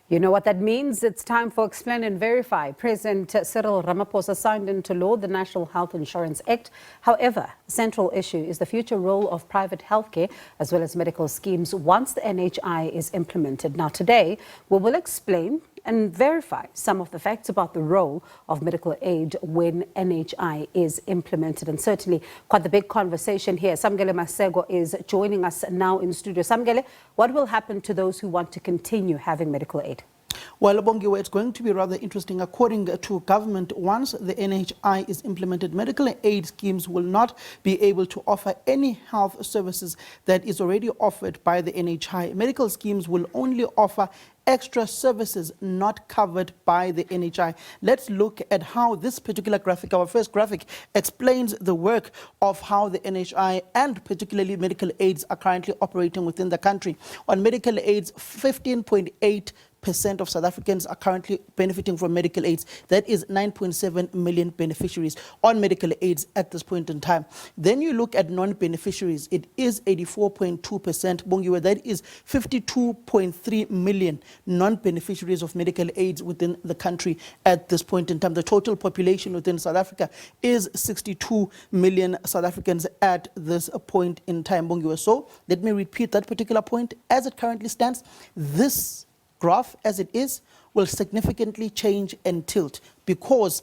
You know what that means? It's time for Explain and Verify. President Cyril Ramaphosa signed into law the National Health Insurance Act. However, the central issue is the future role of private healthcare as well as medical schemes once the NHI is implemented. Now today, we will explain and verify some of the facts about the role of medical aid when NHI is implemented. And certainly quite the big conversation here. Samkele Maseko is joining us now in studio. Samkele, what will happen to those who want to continue having medical aid? Well, Bongiwe, it's going to be rather interesting. According to government, once the NHI is implemented, medical aid schemes will not be able to offer any health services that is already offered by the NHI. Medical schemes will only offer extra services not covered by the NHI. Let's look at how this particular graphic, our first graphic, explains the work of how the NHI and particularly medical aids are currently operating within the country. On medical aids, 15.8% of South Africans are currently benefiting from medical aids. That is 9.7 million beneficiaries on medical aids at this point in time. Then you look at non-beneficiaries, it is 84.2%. Bongiwe, that is 52.3 million non-beneficiaries of medical aids within the country at this point in time. The total population within South Africa is 62 million South Africans at this point in time, Bongiwe. So let me repeat that particular point. As it currently stands, this graph as it is will significantly change and tilt, because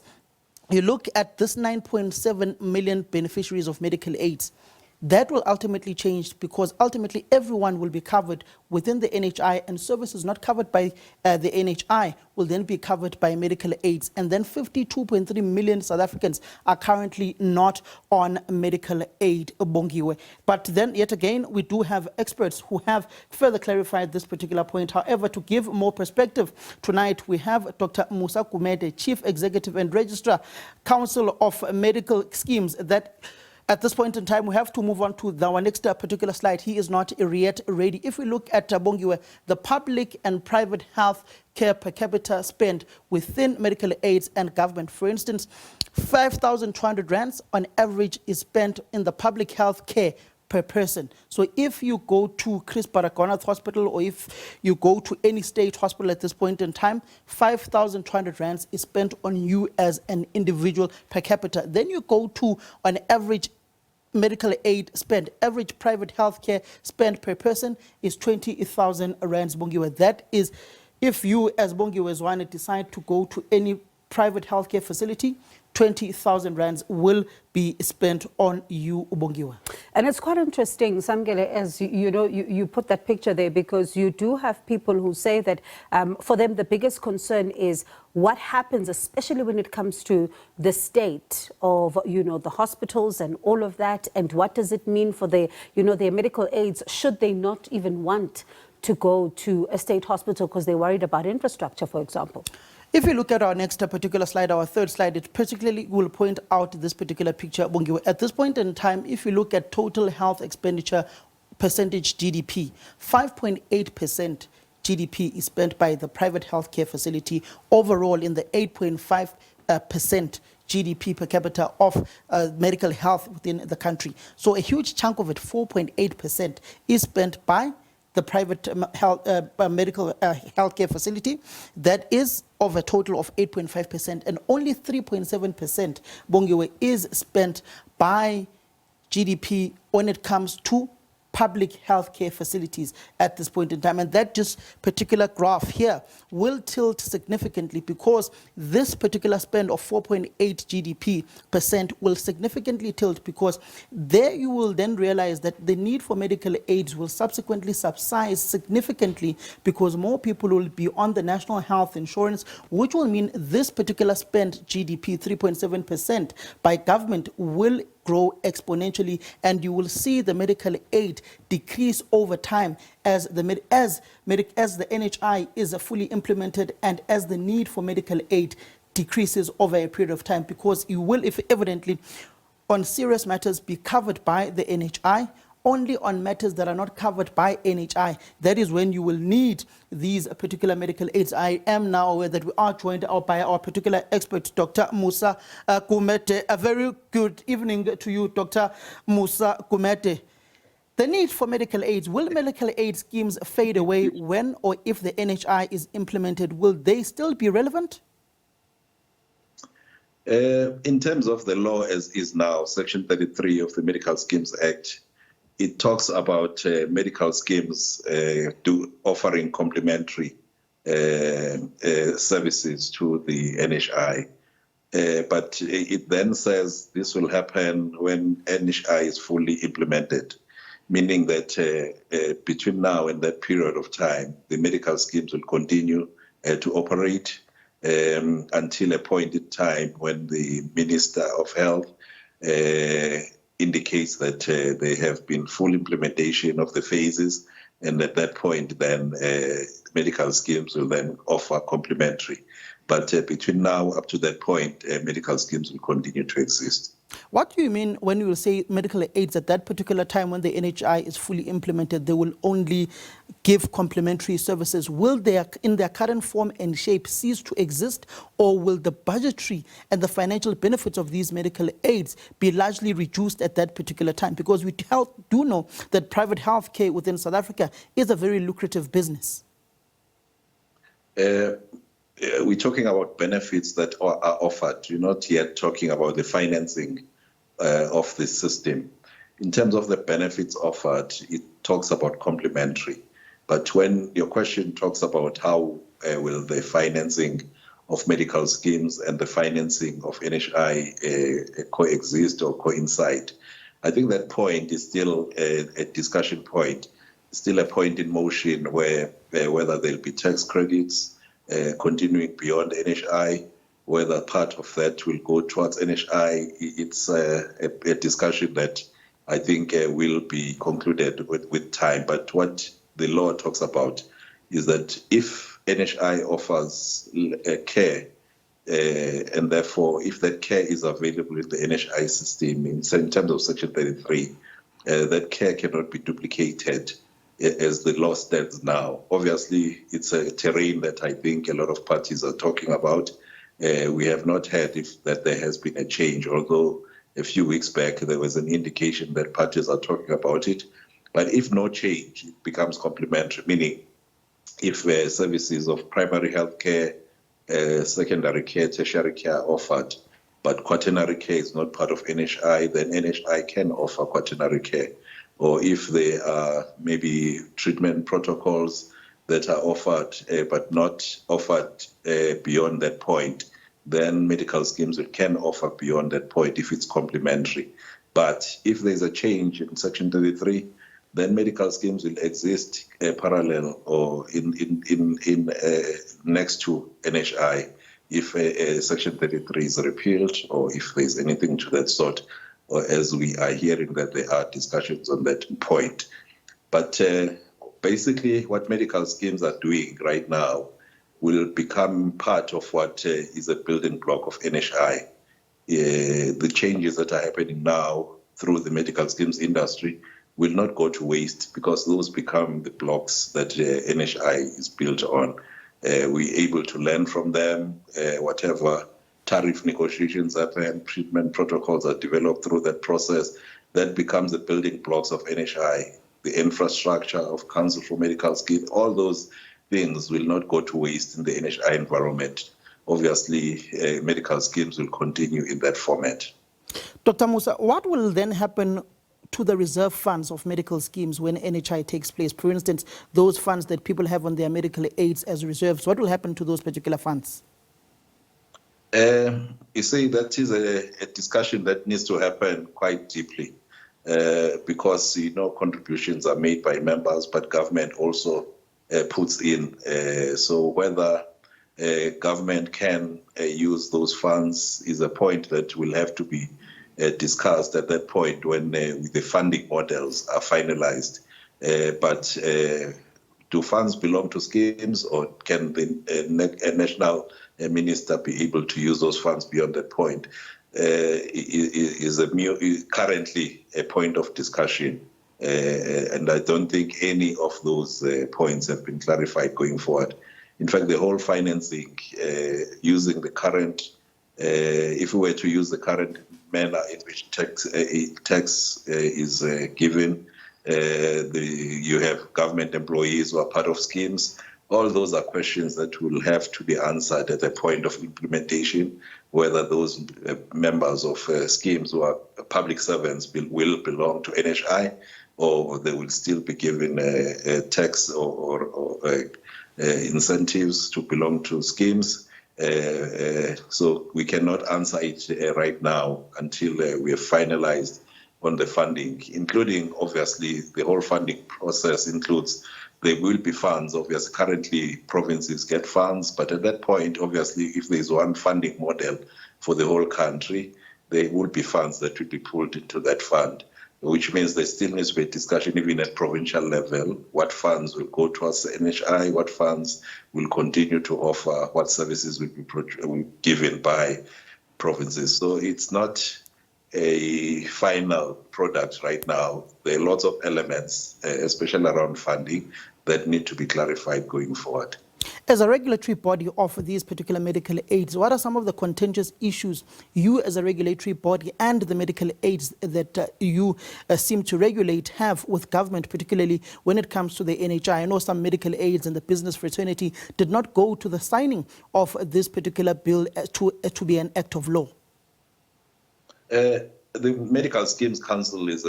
you look at this 9.7 million beneficiaries of medical aids. That will ultimately change, because ultimately everyone will be covered within the NHI, and services not covered by the NHI will then be covered by medical aids. And then 52.3 million South Africans are currently not on medical aid, Bongiwe. But then yet again, we do have experts who have further clarified this particular point. However, to give more perspective, tonight we have Dr. Musa Gumede, Chief Executive and Registrar, Council of Medical Schemes. That at this point in time, we have to move on to our next particular slide. He is not yet ready. If we look at Bongiwe, the public and private health care per capita spend within medical aids and government, for instance, 5,200 rands on average is spent in the public health care per person. So if you go to Chris Baragwanath Hospital, or if you go to any state hospital at this point in time, 5,200 rands is spent on you as an individual per capita. Then you go to, on average, medical aid spend, average private health care spend per person is 20,000 rands, Bongiwe. That is, if you as Bongiwe Zwane decide to go to any private healthcare facility, 20,000 rands will be spent on you, Bongiwe. And it's quite interesting, Samkele, as you know, you put that picture there, because you do have people who say that for them the biggest concern is what happens, especially when it comes to the state of, you know, the hospitals and all of that, and what does it mean for their, you know, their medical aids, should they not even want to go to a state hospital because they're worried about infrastructure, for example. If you look at our next particular slide, our third slide, it particularly will point out this particular picture, Bongiwe. At this point in time, if you look at total health expenditure percentage GDP, 5.8% GDP is spent by the private healthcare facility overall in the 8.5% GDP per capita of medical health within the country. So a huge chunk of it, 4.8%, is spent by the private medical healthcare facility. That is of a total of 8.5%, and only 3.7%, Bongiwe, is spent by GDP when it comes to public healthcare facilities at this point in time. And that just particular graph here will tilt significantly, because this particular spend of 4.8 GDP percent will significantly tilt, because there you will then realize that the need for medical aids will subsequently subside significantly, because more people will be on the national health insurance, which will mean this particular spend GDP 3.7% by government will grow exponentially, and you will see the medical aid decrease over time as the NHI is fully implemented, and as the need for medical aid decreases over a period of time, because you will, if evidently, on serious matters be covered by the NHI. Only on matters that are not covered by NHI, that is when you will need these particular medical aids. I am now aware that we are joined out by our particular expert, Dr. Musa Gumede. A very good evening to you, Dr. Musa Gumede. The need for medical aids, will medical aid schemes fade away when or if the NHI is implemented? Will they still be relevant? In terms of the law as is now, Section 33 of the Medical Schemes Act, it talks about medical schemes offering complementary services to the NHI. But it then says this will happen when NHI is fully implemented, meaning that between now and that period of time, the medical schemes will continue to operate until a point in time when the Minister of Health indicates that they have been full implementation of the phases, and at that point then medical schemes will then offer complementary. But between now up to that point, medical schemes will continue to exist. What do you mean when you say medical aids at that particular time when the NHI is fully implemented, they will only give complementary services? Will they, in their current form and shape, cease to exist, or will the budgetary and the financial benefits of these medical aids be largely reduced at that particular time? Because we do know that private healthcare within South Africa is a very lucrative business. We're talking about benefits that are offered. We're not yet talking about the financing of the system. In terms of the benefits offered, it talks about complementary. But when your question talks about how will the financing of medical schemes and the financing of NHI coexist or coincide, I think that point is still a discussion point, still a point in motion where whether there'll be tax credits continuing beyond NHI, whether part of that will go towards NHI. It's a discussion that I think will be concluded with time. But what the law talks about is that if NHI offers care, and therefore if that care is available in the NHI system in terms of Section 33, that care cannot be duplicated as the law stands now. Obviously, it's a terrain that I think a lot of parties are talking about. We have not heard that there has been a change, although a few weeks back there was an indication that parties are talking about it. But if no change, it becomes complementary, meaning if services of primary health care, secondary care, tertiary care are offered, but quaternary care is not part of NHI, then NHI can offer quaternary care. Or if there are maybe treatment protocols that are offered but not offered beyond that point, then medical schemes can offer beyond that point if it's complementary. But if there's a change in Section 33, then medical schemes will exist parallel or in next to NHI if Section 33 is repealed or if there's anything to that sort, or as we are hearing that there are discussions on that point. But basically what medical schemes are doing right now will become part of what is a building block of NHI. The changes that are happening now through the medical schemes industry will not go to waste because those become the blocks that NHI is built on. We're able to learn from them, whatever tariff negotiations happen, treatment protocols are developed through that process. That becomes the building blocks of NHI, the infrastructure of Council for Medical Schemes. All those things will not go to waste in the NHI environment. Obviously, medical schemes will continue in that format. Dr. Musa, what will then happen to the reserve funds of medical schemes when NHI takes place? For instance, those funds that people have on their medical aids as reserves, what will happen to those particular funds? You see, that is a discussion that needs to happen quite deeply because, contributions are made by members, but government also puts in. So whether government can use those funds is a point that will have to be discussed at that point when the funding models are finalized. But do funds belong to schemes, or can the national minister be able to use those funds beyond that point? Is currently a point of discussion. And I don't think any of those points have been clarified going forward. In fact, the whole financing, using the current, if we were to use the current manner in which tax is given, you have government employees who are part of schemes. All those are questions that will have to be answered at the point of implementation, whether those members of schemes who are public servants will belong to NHI, or they will still be given tax or incentives to belong to schemes. So we cannot answer it right now until we have finalized on the funding, including obviously the whole funding process includes there will be funds. Obviously, currently provinces get funds, but at that point, obviously, if there is one funding model for the whole country, there will be funds that will be pulled into that fund, which means there still needs to be a discussion even at provincial level, what funds will go towards NHI, what funds will continue to offer, what services will be given by provinces. So it's not a final product right now. There are lots of elements, especially around funding, that need to be clarified going forward. As a regulatory body of these particular medical aids, what are some of the contentious issues you as a regulatory body and the medical aids that you seem to regulate have with government, particularly when it comes to the NHI? I know some medical aids and the business fraternity did not go to the signing of this particular bill to be an act of law. The Medical Schemes Council is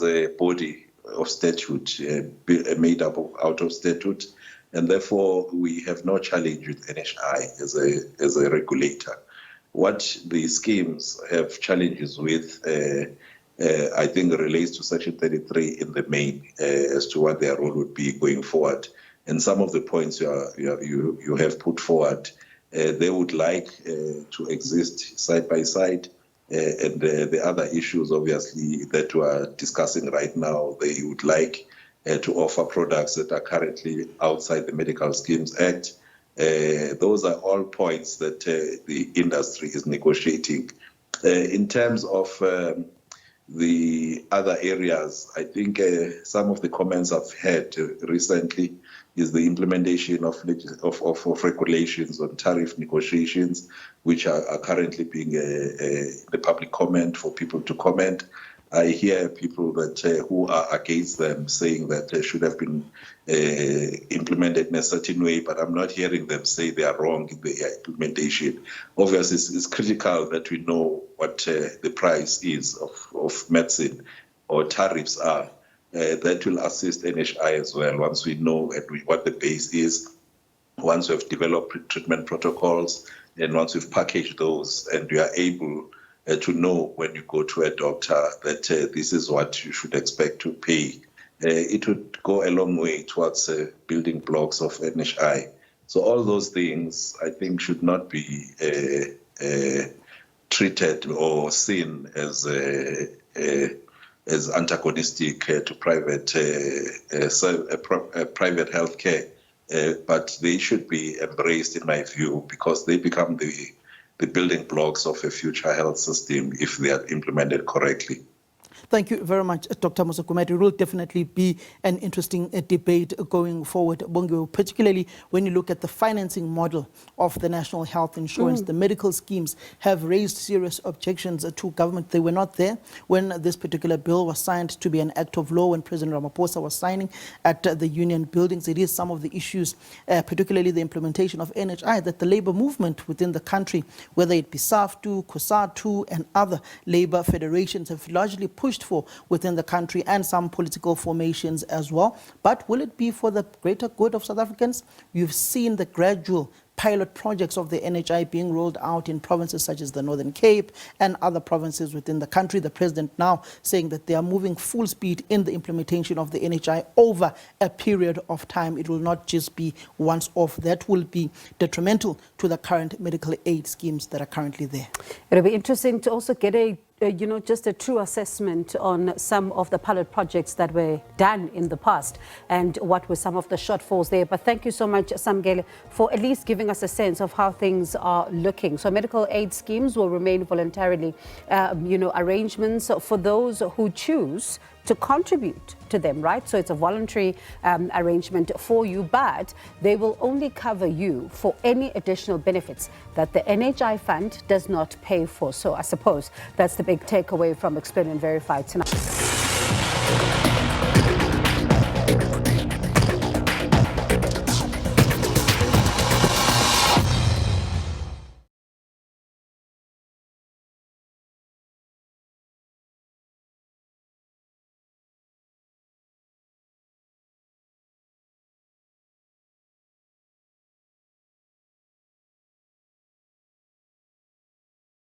a body of statute made up out of statute, and therefore we have no challenge with NHI as a regulator. What the schemes have challenges with, I think, relates to Section 33 in the main as to what their role would be going forward. And some of the points you have put forward, they would like to exist side by side. And the other issues, obviously, that we are discussing right now, they would like to offer products that are currently outside the Medical Schemes Act. Those are all points that the industry is negotiating. In terms of the other areas, I think some of the comments I've had recently is the implementation of regulations on tariff negotiations, which are currently being the public comment for people to comment. I hear people that who are against them saying that they should have been implemented in a certain way, but I'm not hearing them say they are wrong in the implementation. Obviously, it's critical that we know what the price is of medicine or tariffs are. That will assist NHI as well once we know what the base is, once we've developed treatment protocols, and once we've packaged those and we are able to know when you go to a doctor that this is what you should expect to pay. It would go a long way towards building blocks of NHI. So all those things, I think, should not be treated or seen as antagonistic to private healthcare, but they should be embraced, in my view, because they become the building blocks of a future health system if they are implemented correctly. Thank you very much, Dr. Maseko. It will definitely be an interesting debate going forward, Bongo, particularly when you look at the financing model of the national health insurance. The medical schemes have raised serious objections to government. They were not there when this particular bill was signed to be an act of law, when President Ramaphosa was signing at the union buildings. It is some of the issues, particularly the implementation of NHI, that the labor movement within the country, whether it be SAFTU, COSATU, and other labor federations, have largely pushed for within the country, and some political formations as well. But will it be for the greater good of South Africans? You've seen the gradual pilot projects of the NHI being rolled out in provinces such as the Northern Cape and other provinces within the country. The president now saying that they are moving full speed in the implementation of the NHI over a period of time. It will not just be once off. That will be detrimental to the current medical aid schemes that are currently there. It'll be interesting to also get just a true assessment on some of the pilot projects that were done in the past and what were some of the shortfalls there. But thank you so much, Samkele, for at least giving us a sense of how things are looking. So medical aid schemes will remain voluntarily, arrangements for those who choose to contribute to them, right? So it's a voluntary arrangement for you, but they will only cover you for any additional benefits that the NHI fund does not pay for. So I suppose that's the big takeaway from Explain and Verify tonight.